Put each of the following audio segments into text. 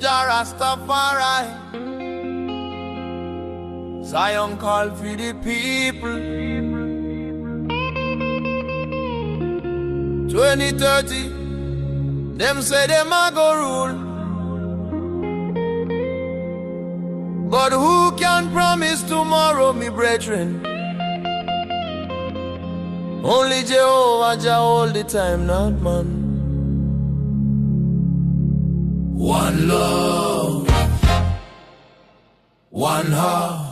Jah Rastafari. Zion call for the people. 2030, them say them a go rule, but who can promise tomorrow, me brethren? Only Jehovah Jah all the time, not man. One love, one heart.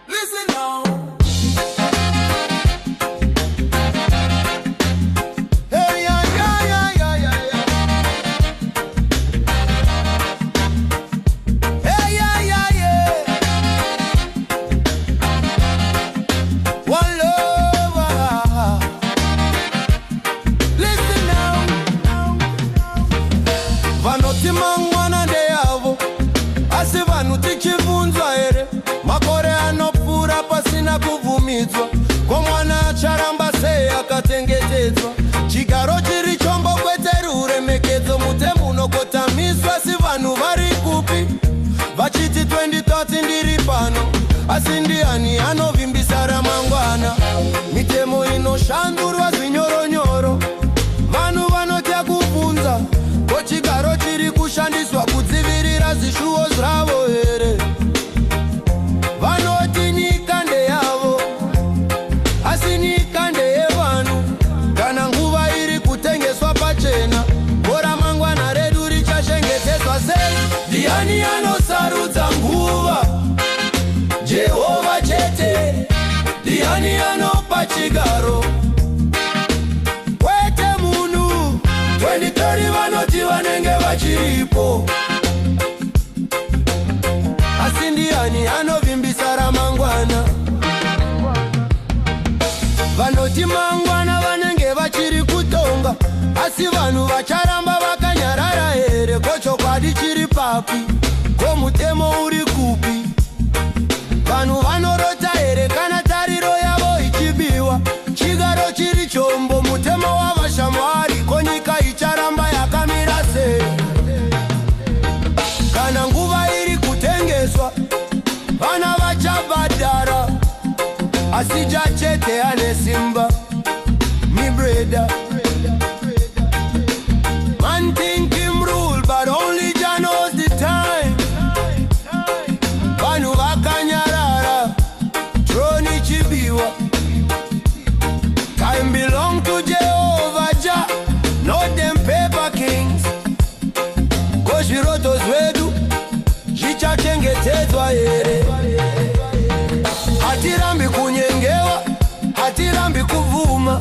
Listen now. Hey, yeah, yeah, yeah, yeah, yeah, yeah. Hey, yeah, yeah, yeah. One love. Listen now. Vanoti mangwana deyavo, asi vanuti chivunzwa here. Makore anopfura pasina kubvumidzwa, ko mwana acharamba sei akatengetedzwa. Chigaro chiri chombo kwete ruremekedzo, mutemo unokotamiswa. Si vanhu vari kupi vachiti 2030 ndiri pano, asi ndiani anovimbisa ramangwana? Mitemo inoshandurwa zvinyoronyoro, vanhu vanotya kubvunza, ko chigaro chiri kushandiswa kudzivirira zvishuwo zvavo here? Vanoti nyika ndeyavo, asi nyika ndeyevanhu. Kana nguva iri kutengeswa pachena, bora mangwana redu richachengetedzwa sei? Ndiani anosarudza nguva? Jehovah chete. Ndiani anopa chigaro? Kwete munhu. 2030 vanoti vanenge vachiripo, asi ndiani anovimbisa ramangwana? Vanoti mangwana vanenge vachiri kutonga, asi vanhu vacharamba vakanyarara here? Ko chokwadi chiri papi? Ko mutemo uri kupi? Vanhu vanorota here kana tariro yavo ichibiwa? Chigaro chiri chombo, mutemo wavashamwari, ko nyika icharamba yakamira sei? Kana nguva iri kutengeswa, vana vachabhadhara, asi Jah chete ane simba, mi brother. Man think him rule, but only Jah knows the time. Vanhu vakanyarara, throne ichibiwa. Time belong to Jehovah Jah, not them paper kings. Ko zviroto zvedu zvichachengetedzwa here? Hatirambi kunyengewa, hatirambi kuvuma.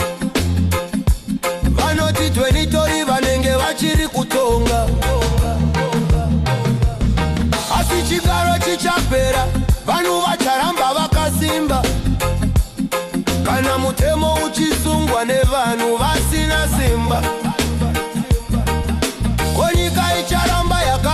Vanoti 2030 vanenge vachiri kutonga, asi chigaro chichapera, vanhu vacharamba vakasimba. Kana mutemo uchisungwa nevanhu vasina simba, ko nyika icharamba yaka